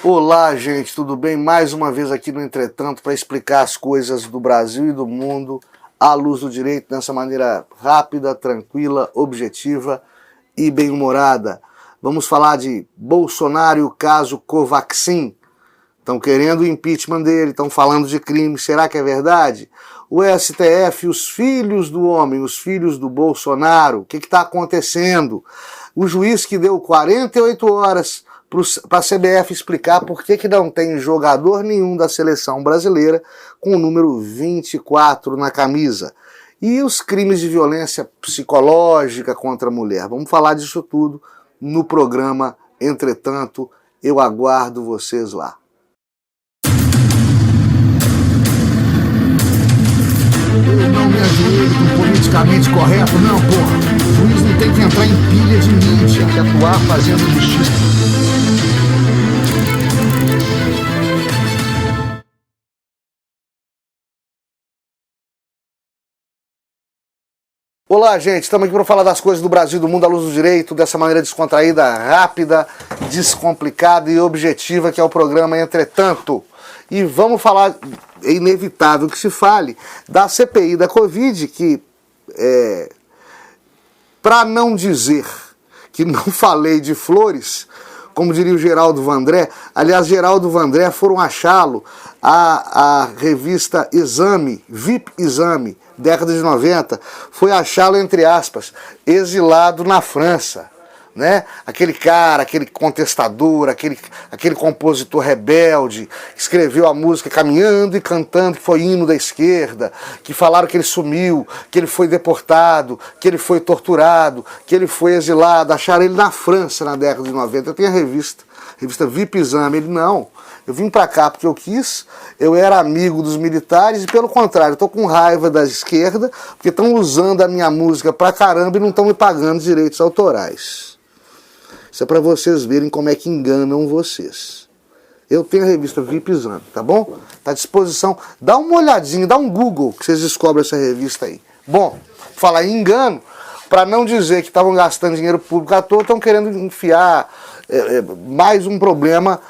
Olá, gente, tudo bem? Mais uma vez aqui no Entretanto para explicar as coisas do Brasil e do mundo à luz do direito, dessa maneira rápida, tranquila, objetiva e bem-humorada. Vamos falar de Bolsonaro e o caso Covaxin. Estão querendo o impeachment dele, estão falando de crime, será que é verdade? O STF, os filhos do homem, os filhos do Bolsonaro, o que está acontecendo? O juiz que deu 48 horas para a CBF explicar por que não tem jogador nenhum da seleção brasileira com o número 24 na camisa. E os crimes de violência psicológica contra a mulher. Vamos falar disso tudo no programa Entretanto. Eu aguardo vocês lá. Eu não me ajoelho com politicamente correto, não, porra. O juiz não tem que entrar em pilha de mídia, tem que atuar fazendo justiça. Olá, gente, estamos aqui para falar das coisas do Brasil e do mundo à luz do direito, dessa maneira descontraída, rápida, descomplicada e objetiva que é o programa Entretanto. E vamos falar, é inevitável que se fale, da CPI da Covid, que, para não dizer que não falei de flores, como diria o Geraldo Vandré, aliás, Geraldo Vandré foram achá-lo, a revista Exame, VIP Exame, década de 90, foi achá-lo, entre aspas, exilado na França. Né? Aquele cara, aquele contestador, aquele compositor rebelde, que escreveu a música Caminhando e Cantando, que foi hino da esquerda, que falaram que ele sumiu, que ele foi deportado, que ele foi torturado, que ele foi exilado, acharam ele na França na década de 90. Eu tenho a revista VIP Exame. Ele, não, eu vim pra cá porque eu quis, eu era amigo dos militares e, pelo contrário, eu tô com raiva da esquerda porque estão usando a minha música pra caramba e não estão me pagando direitos autorais. Isso é para vocês verem como é que enganam vocês. Eu tenho a revista VIP Exame, tá bom? Tá à disposição. Dá uma olhadinha, dá um Google que vocês descobrem essa revista aí. Bom, falar em engano, para não dizer que estavam gastando dinheiro público à toa, estão querendo enfiar mais um problema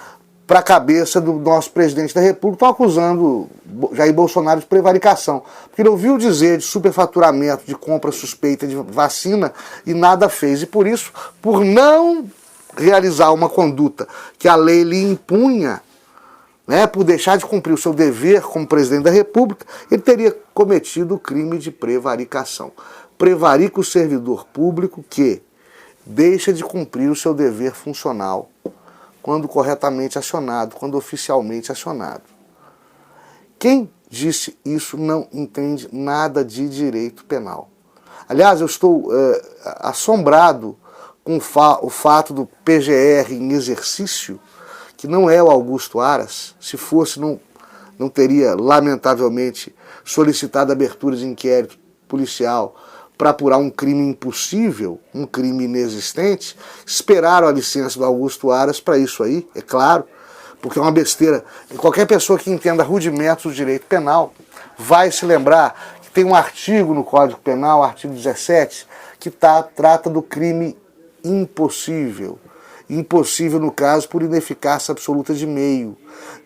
para a cabeça do nosso presidente da República. Estão acusando Jair Bolsonaro de prevaricação, porque ele ouviu dizer de superfaturamento, de compra suspeita de vacina e nada fez. E por isso, por não realizar uma conduta que a lei lhe impunha, né, por deixar de cumprir o seu dever como presidente da República, ele teria cometido o crime de prevaricação. Prevarica o servidor público que deixa de cumprir o seu dever funcional quando corretamente acionado, quando oficialmente acionado. Quem disse isso não entende nada de direito penal. Aliás, eu estou assombrado com o fato do PGR em exercício, que não é o Augusto Aras. Se fosse, não teria, lamentavelmente, solicitado a abertura de inquérito policial para apurar um crime impossível, um crime inexistente. Esperaram a licença do Augusto Aras para isso aí, é claro, porque é uma besteira. E qualquer pessoa que entenda rudimentos do direito penal vai se lembrar que tem um artigo no Código Penal, artigo 17, que trata do crime impossível. Impossível, no caso, por ineficácia absoluta de meio.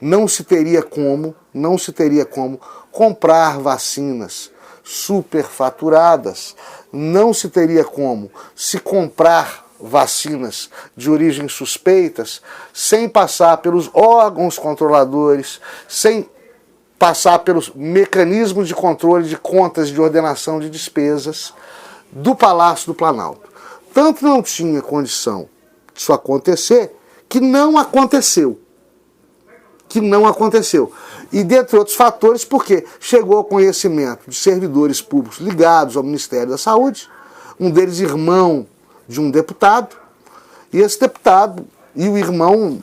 Não se teria como comprar vacinas superfaturadas, não se teria como se comprar vacinas de origem suspeitas sem passar pelos órgãos controladores, sem passar pelos mecanismos de controle de contas de ordenação de despesas do Palácio do Planalto. Tanto não tinha condição disso acontecer, que não aconteceu. E, dentre outros fatores, porque chegou ao conhecimento de servidores públicos ligados ao Ministério da Saúde, um deles irmão de um deputado, e esse deputado e o irmão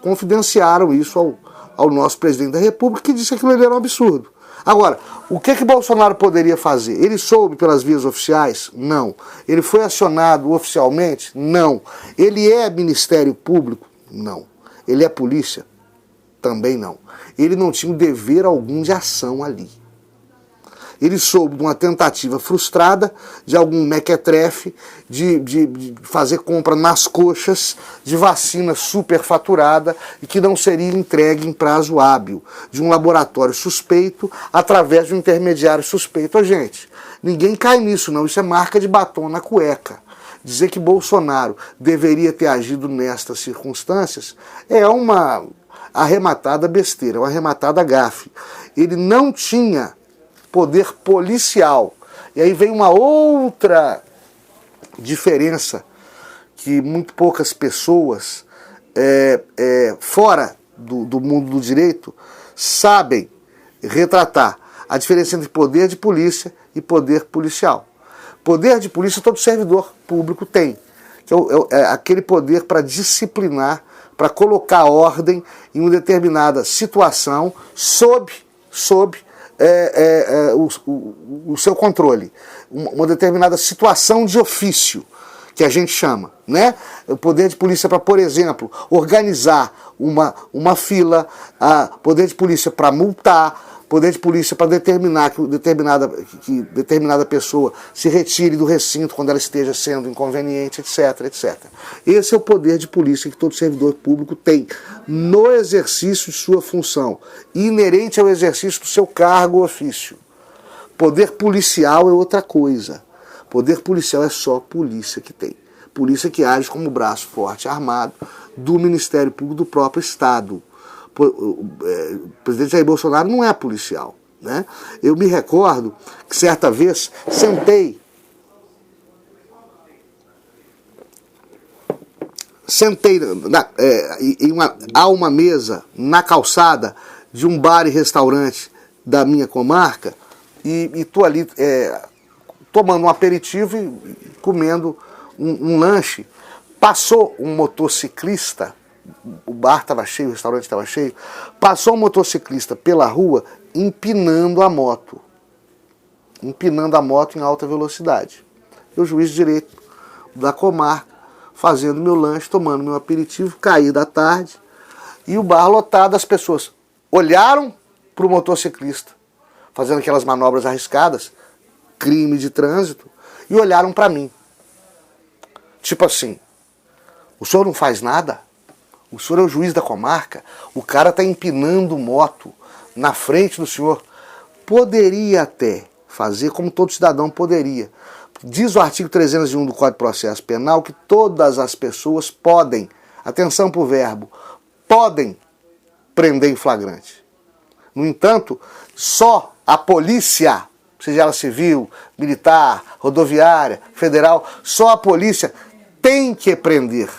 confidenciaram isso ao nosso presidente da República, que disse que aquilo era um absurdo. Agora, o que Bolsonaro poderia fazer? Ele soube pelas vias oficiais? Não. Ele foi acionado oficialmente? Não. Ele é Ministério Público? Não. Ele é polícia? Também não. Ele não tinha dever algum de ação ali. Ele soube de uma tentativa frustrada de algum mequetrefe de fazer compra nas coxas de vacina superfaturada e que não seria entregue em prazo hábil, de um laboratório suspeito através de um intermediário suspeito. Ô, gente, ninguém cai nisso não, isso é marca de batom na cueca. Dizer que Bolsonaro deveria ter agido nestas circunstâncias é uma arrematada besteira, uma arrematada gafe. Ele não tinha poder policial. E aí vem uma outra diferença que muito poucas pessoas fora do mundo do direito sabem retratar. A diferença entre poder de polícia e poder policial. Poder de polícia todo servidor público tem, que é aquele poder para disciplinar, para colocar ordem em uma determinada situação sob o seu controle. Uma determinada situação de ofício, que a gente chama, né? O poder de polícia para, por exemplo, organizar uma fila, poder de polícia para multar, poder de polícia para determinar que determinada pessoa se retire do recinto quando ela esteja sendo inconveniente, etc, etc. Esse é o poder de polícia que todo servidor público tem no exercício de sua função, inerente ao exercício do seu cargo ou ofício. Poder policial é outra coisa. Poder policial é só polícia que tem. Polícia que age como braço forte armado do Ministério Público do próprio Estado. O presidente Jair Bolsonaro não é policial, né? Eu me recordo que certa vez sentei a uma mesa na calçada de um bar e restaurante da minha comarca e estou ali tomando um aperitivo e comendo um lanche. Passou um motociclista, o bar estava cheio, o restaurante estava cheio, passou um motociclista pela rua empinando a moto em alta velocidade. Eu, juiz de direito da comarca, fazendo meu lanche, tomando meu aperitivo, caí da tarde, e o bar lotado, as pessoas olharam para o motociclista, fazendo aquelas manobras arriscadas, crime de trânsito, e olharam para mim. Tipo assim, o senhor não faz nada? O senhor é o juiz da comarca? O cara está empinando moto na frente do senhor. Poderia até fazer como todo cidadão poderia. Diz o artigo 301 do Código de Processo Penal que todas as pessoas podem, atenção para o verbo, podem prender em flagrante. No entanto, só a polícia, seja ela civil, militar, rodoviária, federal, só a polícia tem que prender.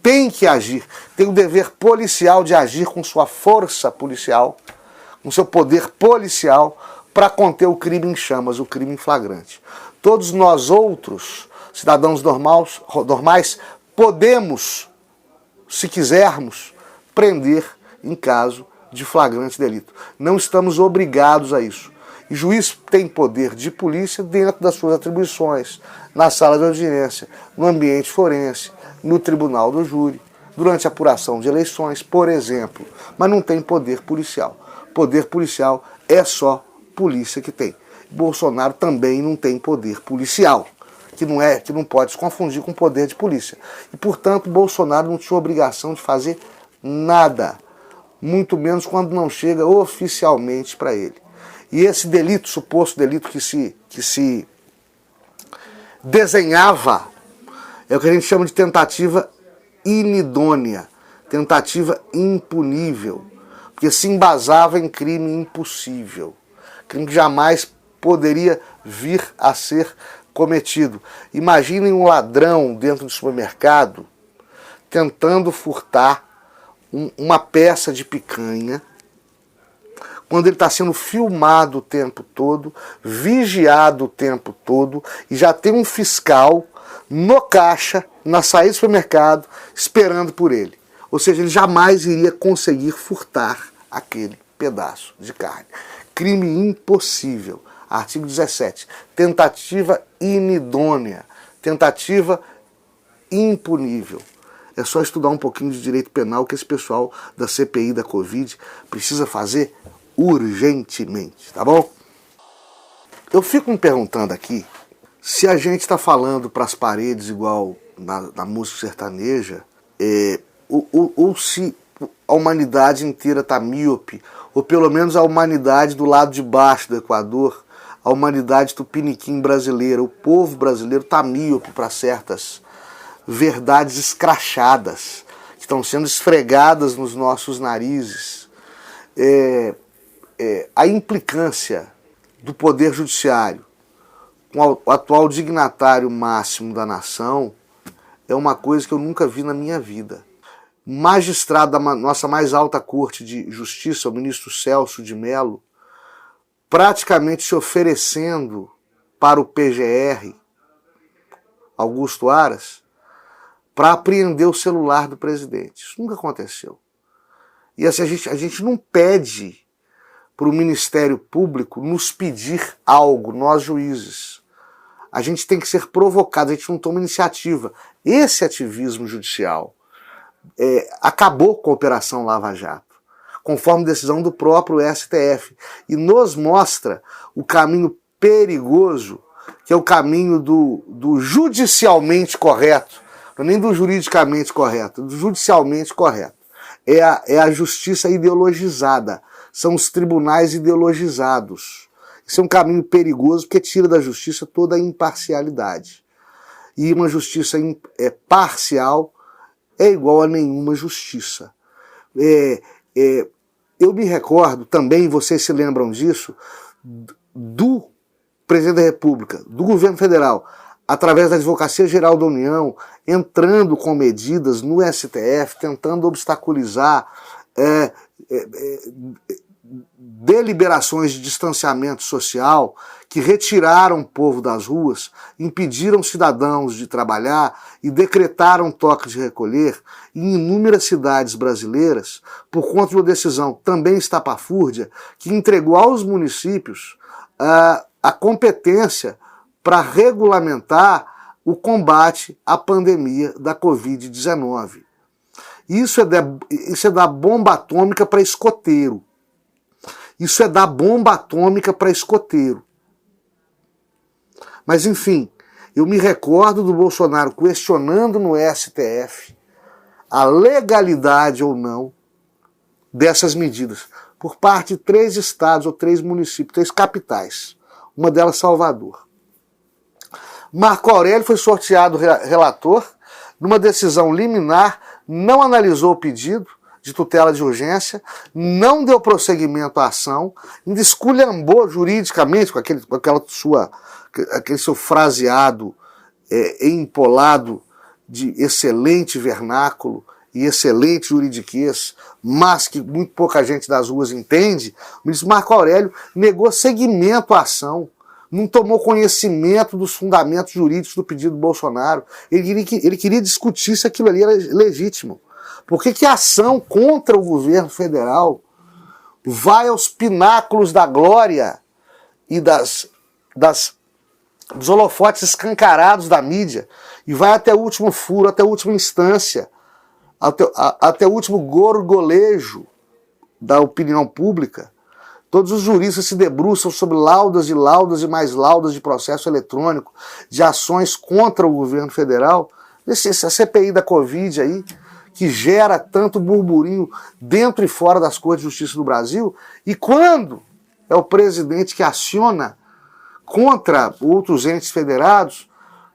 Tem que agir, tem o dever policial de agir com sua força policial, com seu poder policial, para conter o crime em chamas, o crime em flagrante. Todos nós outros, cidadãos normais, podemos, se quisermos, prender em caso de flagrante delito. Não estamos obrigados a isso. E juiz tem poder de polícia dentro das suas atribuições, na sala de audiência, no ambiente forense, no tribunal do júri, durante a apuração de eleições, por exemplo. Mas não tem poder policial. Poder policial é só polícia que tem. Bolsonaro também não tem poder policial, que não pode se confundir com poder de polícia. E, portanto, Bolsonaro não tinha obrigação de fazer nada, muito menos quando não chega oficialmente para ele. E esse delito, suposto delito que se desenhava, é o que a gente chama de tentativa inidônea, tentativa impunível, porque se embasava em crime impossível, crime que jamais poderia vir a ser cometido. Imaginem um ladrão dentro do supermercado tentando furtar uma peça de picanha, quando ele está sendo filmado o tempo todo, vigiado o tempo todo, e já tem um fiscal no caixa, na saída do supermercado, esperando por ele. Ou seja, ele jamais iria conseguir furtar aquele pedaço de carne. Crime impossível. Artigo 17. Tentativa inidônea. Tentativa impunível. É só estudar um pouquinho de direito penal que esse pessoal da CPI da Covid precisa fazer urgentemente, tá bom? Eu fico me perguntando aqui se a gente está falando para as paredes igual na música sertaneja, ou se a humanidade inteira está míope, ou pelo menos a humanidade do lado de baixo do Equador, a humanidade tupiniquim brasileira, o povo brasileiro está míope para certas verdades escrachadas que estão sendo esfregadas nos nossos narizes. A implicância do Poder Judiciário com o atual dignatário máximo da nação é uma coisa que eu nunca vi na minha vida. Magistrado da nossa mais alta corte de justiça, o ministro Celso de Mello, praticamente se oferecendo para o PGR, Augusto Aras, para apreender o celular do presidente. Isso nunca aconteceu. E assim, a gente não pede para o Ministério Público nos pedir algo, nós juízes. A gente tem que ser provocado, a gente não toma iniciativa. Esse ativismo judicial acabou com a Operação Lava Jato, conforme decisão do próprio STF, e nos mostra o caminho perigoso, que é o caminho do judicialmente correto, não é nem do juridicamente correto, do judicialmente correto. É a justiça ideologizada, são os tribunais ideologizados. Isso é um caminho perigoso porque tira da justiça toda a imparcialidade. E uma justiça parcial é igual a nenhuma justiça. Eu me recordo também, vocês se lembram disso, do presidente da República, do governo federal, através da Advocacia Geral da União, entrando com medidas no STF, tentando obstaculizar deliberações de distanciamento social que retiraram o povo das ruas, impediram cidadãos de trabalhar e decretaram toque de recolher em inúmeras cidades brasileiras, por conta de uma decisão também estapafúrdia, que entregou aos municípios a competência para regulamentar o combate à pandemia da Covid-19. Isso é dar bomba atômica para escoteiro. Isso é dar bomba atômica para escoteiro. Mas, enfim, eu me recordo do Bolsonaro questionando no STF a legalidade ou não dessas medidas, por parte de 3 estados ou 3 municípios, 3 capitais, uma delas Salvador. Marco Aurélio foi sorteado relator, numa decisão liminar, não analisou o pedido de tutela de urgência, não deu prosseguimento à ação, ainda esculhambou juridicamente com aquele seu fraseado empolado de excelente vernáculo e excelente juridiquês, mas que muito pouca gente das ruas entende. O ministro Marco Aurélio negou seguimento à ação, não tomou conhecimento dos fundamentos jurídicos do pedido do Bolsonaro. Ele queria discutir se aquilo ali era legítimo. Por que a ação contra o governo federal vai aos pináculos da glória e dos holofotes escancarados da mídia e vai até o último furo, até a última instância, até o último gorgolejo da opinião pública? Todos os juristas se debruçam sobre laudas e laudas e mais laudas de processo eletrônico, de ações contra o governo federal. Essa CPI da Covid aí, que gera tanto burburinho dentro e fora das Cortes de Justiça do Brasil, e quando é o presidente que aciona contra outros entes federados,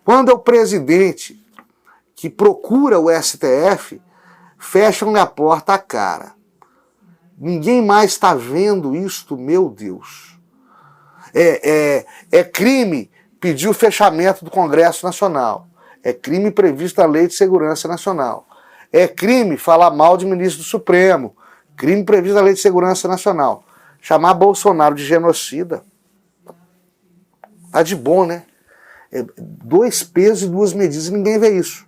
quando é o presidente que procura o STF, fecham-lhe a porta à cara. Ninguém mais está vendo isto, meu Deus. É crime pedir o fechamento do Congresso Nacional. É crime previsto na Lei de Segurança Nacional. É crime falar mal de ministro do Supremo. Crime previsto na Lei de Segurança Nacional. Chamar Bolsonaro de genocida. Tá de bom, né? 2 pesos e 2 medidas, e ninguém vê isso.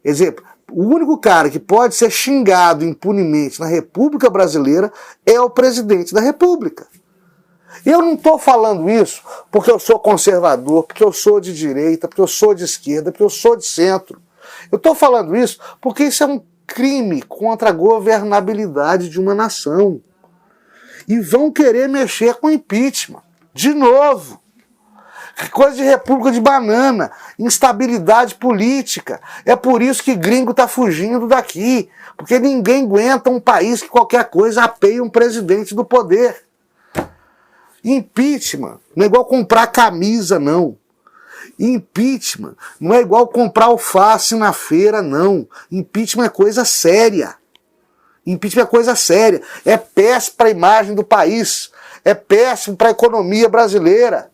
Quer dizer, o único cara que pode ser xingado impunemente na República Brasileira é o presidente da República. E eu não estou falando isso porque eu sou conservador, porque eu sou de direita, porque eu sou de esquerda, porque eu sou de centro. Eu estou falando isso porque isso é um crime contra a governabilidade de uma nação. E vão querer mexer com impeachment. De novo. Coisa de república de banana, instabilidade política. É por isso que gringo tá fugindo daqui. Porque ninguém aguenta um país que qualquer coisa apeia um presidente do poder. Impeachment não é igual comprar camisa, não. Impeachment não é igual comprar alface na feira, não. Impeachment é coisa séria. Impeachment é coisa séria. É péssimo para a imagem do país. É péssimo para a economia brasileira.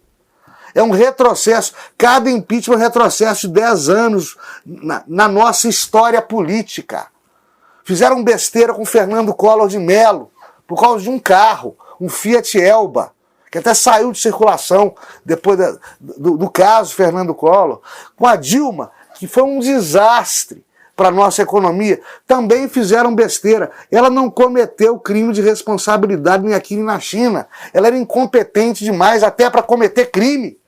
É um retrocesso. Cada impeachment é um retrocesso de 10 anos na nossa história política. Fizeram besteira com Fernando Collor de Mello por causa de um carro, um Fiat Elba, que até saiu de circulação depois do caso Fernando Collor. Com a Dilma, que foi um desastre para a nossa economia, também fizeram besteira. Ela não cometeu crime de responsabilidade nem aqui nem na China. Ela era incompetente demais até para cometer crime.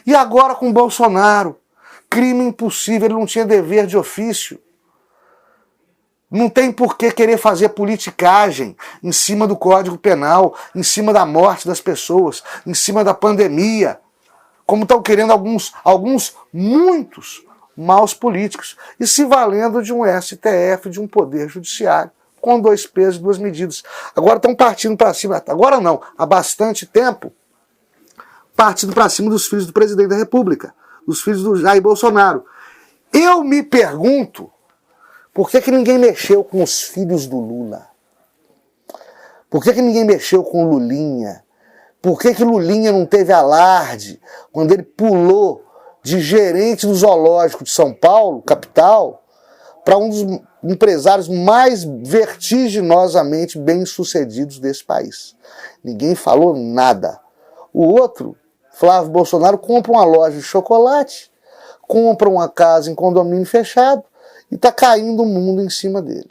E agora com Bolsonaro, crime impossível, ele não tinha dever de ofício. Não tem por que querer fazer politicagem em cima do Código Penal, em cima da morte das pessoas, em cima da pandemia, como estão querendo muitos maus políticos, e se valendo de um STF, de um poder judiciário, com 2 pesos e 2 medidas. Agora estão partindo para cima, agora não, há bastante tempo, partindo para cima dos filhos do presidente da República, dos filhos do Jair Bolsonaro. Eu me pergunto, por que ninguém mexeu com os filhos do Lula? Por que ninguém mexeu com o Lulinha? Por que Lulinha não teve alarde quando ele pulou de gerente do zoológico de São Paulo, capital, para um dos empresários mais vertiginosamente bem-sucedidos desse país? Ninguém falou nada. O outro, Flávio Bolsonaro, compra uma loja de chocolate, compra uma casa em condomínio fechado, e está caindo o mundo em cima dele.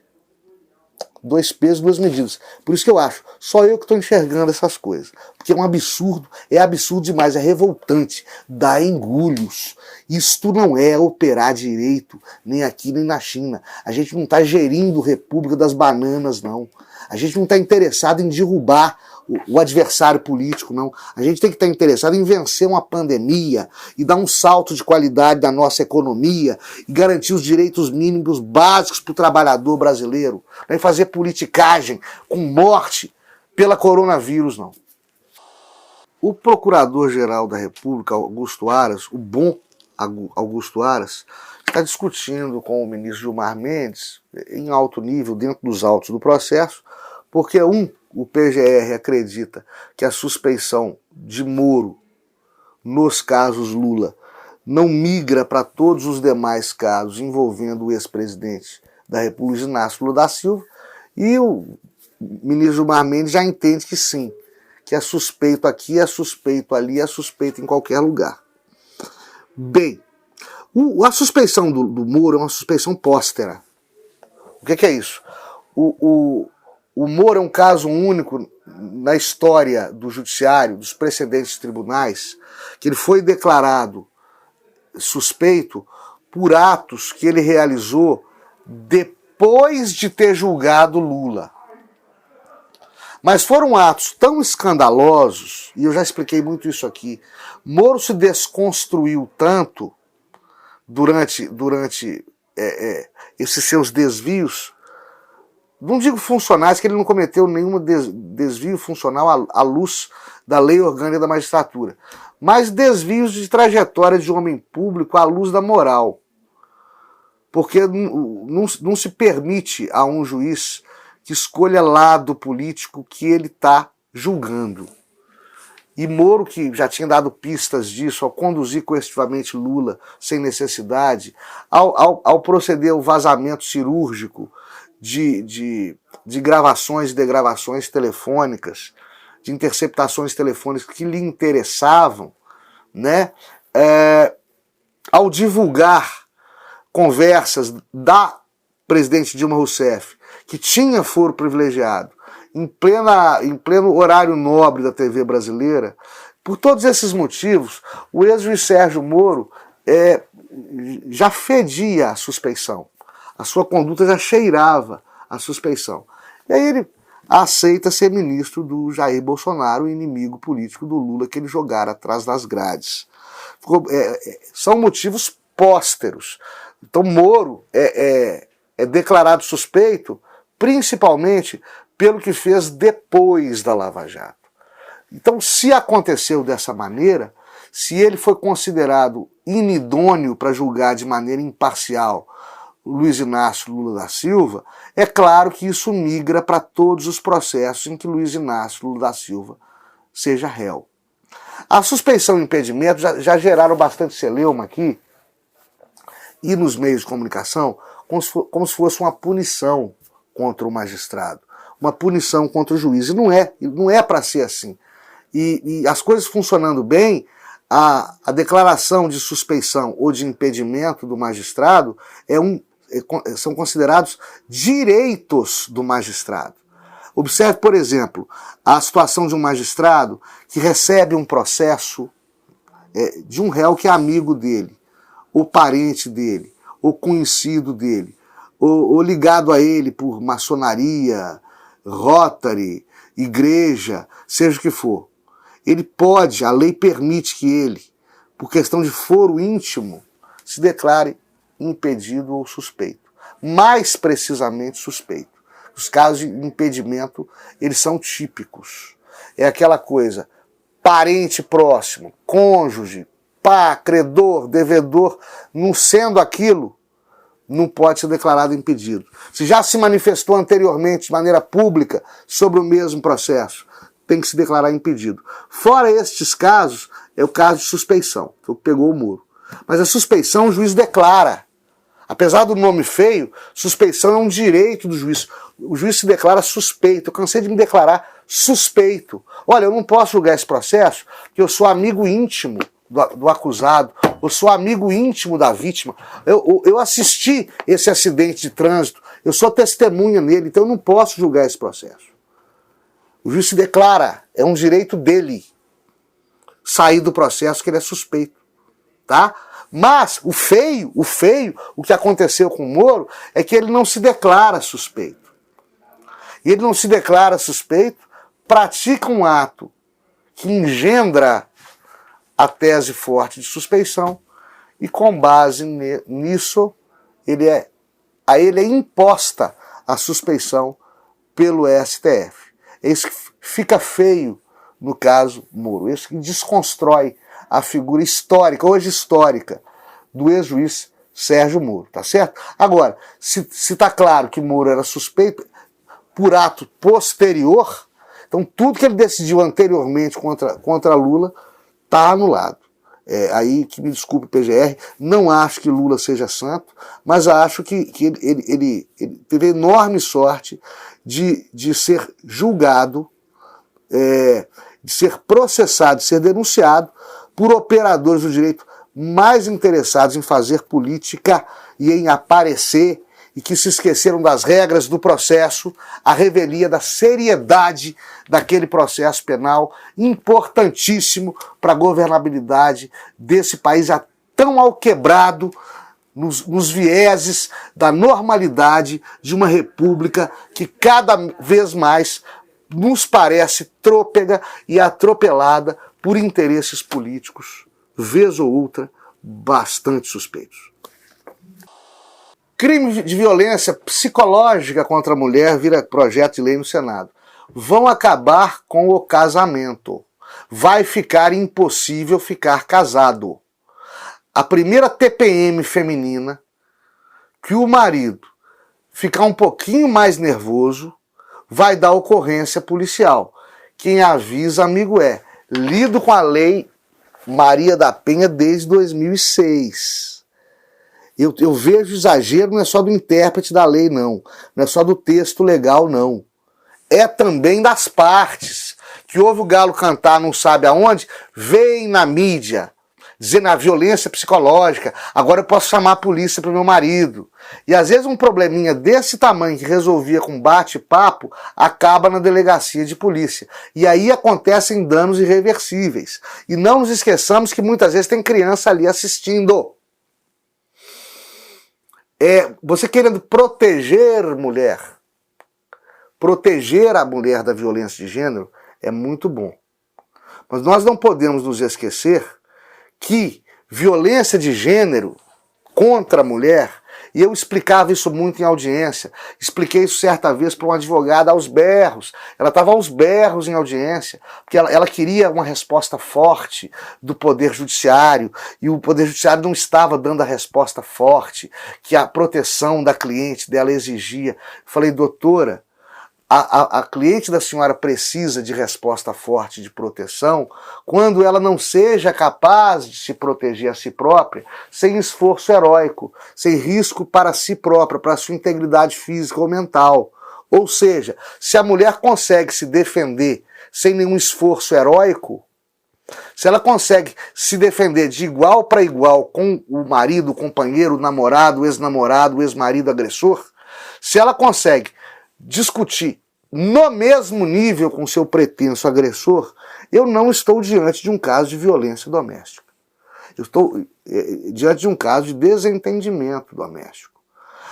2 pesos, 2 medidas. Por isso que eu acho, só eu que estou enxergando essas coisas. Porque é um absurdo, é absurdo demais, é revoltante, dá engulhos. Isto não é operar direito, nem aqui nem na China. A gente não está gerindo República das Bananas, não. A gente não está interessado em derrubar o adversário político, não. A gente tem que estar interessado em vencer uma pandemia e dar um salto de qualidade da nossa economia e garantir os direitos mínimos básicos para o trabalhador brasileiro. Não é fazer politicagem com morte pela coronavírus, não. O Procurador-Geral da República, Augusto Aras, o bom Augusto Aras, está discutindo com o ministro Gilmar Mendes, em alto nível, dentro dos autos do processo, porque o PGR acredita que a suspeição de Moro nos casos Lula não migra para todos os demais casos envolvendo o ex-presidente da República, Inácio Lula da Silva, e o ministro Gilmar Mendes já entende que sim, que é suspeito aqui, é suspeito ali, é suspeito em qualquer lugar. Bem, a suspeição do Moro é uma suspeição póstera. O que é isso? O Moro é um caso único na história do judiciário, dos precedentes tribunais, que ele foi declarado suspeito por atos que ele realizou depois de ter julgado Lula. Mas foram atos tão escandalosos, e eu já expliquei muito isso aqui, Moro se desconstruiu tanto durante esses seus desvios, não digo funcionais, que ele não cometeu nenhum desvio funcional à luz da lei orgânica da magistratura, mas desvios de trajetória de homem público à luz da moral. Porque não se permite a um juiz que escolha lado político que ele está julgando. E Moro, que já tinha dado pistas disso ao conduzir coercitivamente Lula sem necessidade, ao proceder ao vazamento cirúrgico de gravações e degravações telefônicas, de interceptações telefônicas que lhe interessavam, né? Ao divulgar conversas da presidente Dilma Rousseff, que tinha foro privilegiado, em pleno horário nobre da TV brasileira. Por todos esses motivos, o ex-juiz Sérgio Moro já fedia a suspeição. A sua conduta já cheirava a suspeição. E aí ele aceita ser ministro do Jair Bolsonaro, o inimigo político do Lula que ele jogara atrás das grades. São motivos pósteros. Então Moro é declarado suspeito principalmente pelo que fez depois da Lava Jato. Então, se aconteceu dessa maneira, se ele foi considerado inidôneo para julgar de maneira imparcial Luiz Inácio Lula da Silva, é claro que isso migra para todos os processos em que Luiz Inácio Lula da Silva seja réu. A suspeição e o impedimento já geraram bastante celeuma aqui e nos meios de comunicação, como se fosse uma punição contra o magistrado, uma punição contra o juiz. E não é para ser assim. E as coisas funcionando bem, a declaração de suspeição ou de impedimento do magistrado são considerados direitos do magistrado. Observe, por exemplo, a situação de um magistrado que recebe um processo de um réu que é amigo dele, ou parente dele, ou conhecido dele, ou ligado a ele por maçonaria, Rotary, igreja, seja o que for. Ele pode, a lei permite que ele, por questão de foro íntimo, se declare impedido ou suspeito. Mais precisamente suspeito. Os casos de impedimento, eles são típicos. É aquela coisa, parente próximo, cônjuge, pá, credor, devedor, não sendo aquilo, não pode ser declarado impedido. Se já se manifestou anteriormente de maneira pública sobre o mesmo processo, tem que se declarar impedido. Fora estes casos, é o caso de suspeição, foi o que pegou o Moro. Mas a suspeição o juiz declara. Apesar do nome feio, suspeição é um direito do juiz. O juiz se declara suspeito. Eu cansei de me declarar suspeito. Olha, eu não posso julgar esse processo porque eu sou amigo íntimo do acusado, eu sou amigo íntimo da vítima, eu assisti esse acidente de trânsito, eu sou testemunha nele, então eu não posso julgar esse processo. O juiz se declara, é um direito dele sair do processo que ele é suspeito, tá? Mas o feio, o que aconteceu com o Moro é que ele não se declara suspeito. E ele não se declara suspeito, pratica um ato que engendra a tese forte de suspeição e com base nisso a ele é imposta a suspeição pelo STF. Esse que fica feio no caso Moro, esse que desconstrói a figura histórica, hoje histórica, do ex-juiz Sérgio Moro, tá certo? Agora, se tá claro que Moro era suspeito por ato posterior, então tudo que ele decidiu anteriormente contra Lula está anulado. Aí, que me desculpe, PGR, não acho que Lula seja santo, mas acho que ele teve enorme sorte de ser julgado, de ser processado, de ser denunciado por operadores do direito mais interessados em fazer política e em aparecer, e que se esqueceram das regras do processo, a revelia da seriedade daquele processo penal, importantíssimo para a governabilidade desse país já tão alquebrado nos vieses da normalidade de uma república que cada vez mais nos parece trôpega e atropelada por interesses políticos, vez ou outra, bastante suspeitos. Crime de violência psicológica contra a mulher vira projeto de lei no Senado. Vão acabar com o casamento. Vai ficar impossível ficar casado. A primeira TPM feminina que o marido ficar um pouquinho mais nervoso vai dar ocorrência policial. Quem avisa, amigo, lido com a lei Maria da Penha desde 2006. Eu vejo exagero, não é só do intérprete da lei, não é só do texto legal, não. É também das partes, que ouve o galo cantar não sabe aonde, vem na mídia, dizendo a violência psicológica, agora eu posso chamar a polícia para o meu marido. E às vezes um probleminha desse tamanho que resolvia com bate-papo, acaba na delegacia de polícia. E aí acontecem danos irreversíveis. E não nos esqueçamos que muitas vezes tem criança ali assistindo. Você querendo proteger mulher, proteger a mulher da violência de gênero é muito bom. Mas nós não podemos nos esquecer que violência de gênero contra a mulher, e eu explicava isso muito em audiência, expliquei isso certa vez para uma advogada aos berros, ela estava aos berros em audiência, porque ela queria uma resposta forte do Poder Judiciário, e o Poder Judiciário não estava dando a resposta forte que a proteção da cliente dela exigia. Eu falei, doutora, a cliente da senhora precisa de resposta forte de proteção quando ela não seja capaz de se proteger a si própria sem esforço heróico, sem risco para si própria, para a sua integridade física ou mental. Ou seja, se a mulher consegue se defender sem nenhum esforço heróico, se ela consegue se defender de igual para igual com o marido, o companheiro, o namorado, o ex-namorado, o ex-marido agressor, se ela consegue discutir no mesmo nível com seu pretenso agressor, eu não estou diante de um caso de violência doméstica. Eu estou diante de um caso de desentendimento doméstico.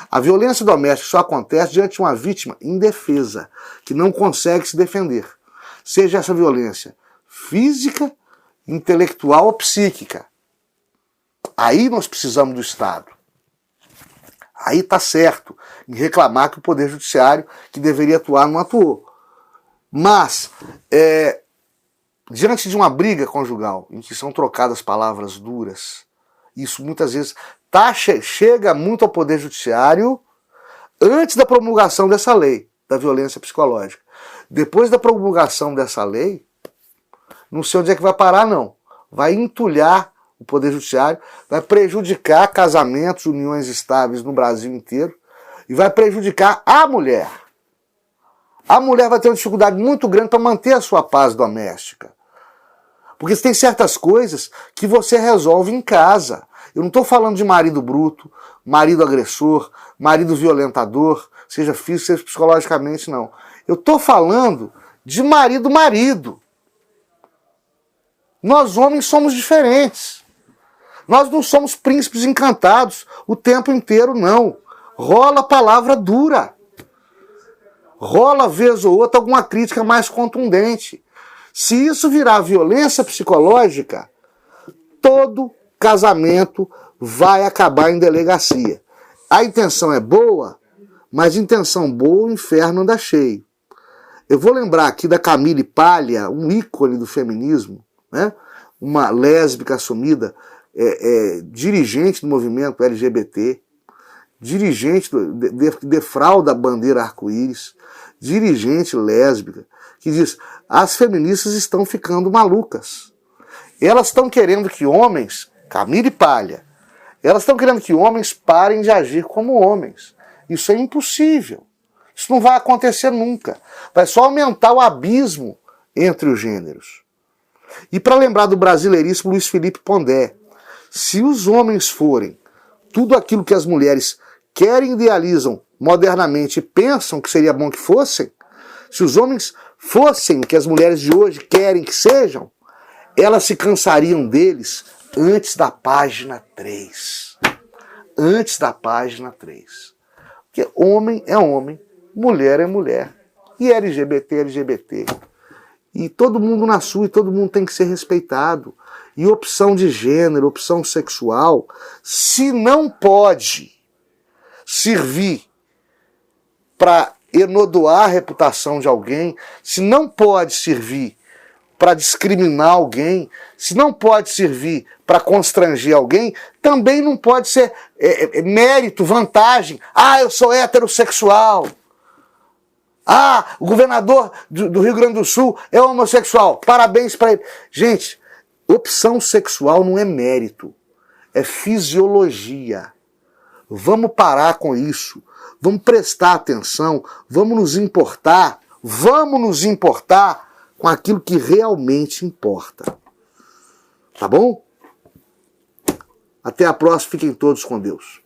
A violência doméstica só acontece diante de uma vítima indefesa, que não consegue se defender. Seja essa violência física, intelectual ou psíquica. Aí nós precisamos do Estado. Aí está certo em reclamar que o Poder Judiciário, que deveria atuar, não atuou. Mas, diante de uma briga conjugal, em que são trocadas palavras duras, isso muitas vezes chega muito ao Poder Judiciário antes da promulgação dessa lei, da violência psicológica. Depois da promulgação dessa lei, não sei onde é que vai parar, não. Vai entulhar o Poder Judiciário, vai prejudicar casamentos, uniões estáveis no Brasil inteiro e vai prejudicar a mulher. A mulher vai ter uma dificuldade muito grande para manter a sua paz doméstica. Porque tem certas coisas que você resolve em casa. Eu não estou falando de marido bruto, marido agressor, marido violentador, seja físico, seja psicologicamente, não. Eu estou falando de marido. Nós homens somos diferentes. Nós não somos príncipes encantados o tempo inteiro, não. Rola palavra dura. Rola, vez ou outra, alguma crítica mais contundente. Se isso virar violência psicológica, todo casamento vai acabar em delegacia. A intenção é boa, mas intenção boa o inferno anda cheio. Eu vou lembrar aqui da Camille Paglia, um ícone do feminismo, né? Uma lésbica assumida, dirigente do movimento LGBT, dirigente que defrauda a bandeira arco-íris, dirigente lésbica, que diz, as feministas estão ficando malucas. Elas estão querendo que homens, Camille Paglia, elas estão querendo que homens parem de agir como homens. Isso é impossível. Isso não vai acontecer nunca. Vai só aumentar o abismo entre os gêneros. E para lembrar do brasileiríssimo Luiz Felipe Pondé, se os homens forem tudo aquilo que as mulheres querem, idealizam modernamente e pensam que seria bom que fossem, se os homens fossem o que as mulheres de hoje querem que sejam, elas se cansariam deles antes da página 3. Antes da página 3. Porque homem é homem, mulher é mulher. E LGBT é LGBT. E todo mundo na sua, e todo mundo tem que ser respeitado. E opção de gênero, opção sexual, se não pode servir para enodoar a reputação de alguém, se não pode servir para discriminar alguém, se não pode servir para constranger alguém, também não pode ser mérito, vantagem. Ah, eu sou heterossexual. Ah, o governador do Rio Grande do Sul é homossexual. Parabéns para ele. Gente, opção sexual não é mérito, é fisiologia. Vamos parar com isso. Vamos prestar atenção, vamos nos importar com aquilo que realmente importa. Tá bom? Até a próxima, fiquem todos com Deus.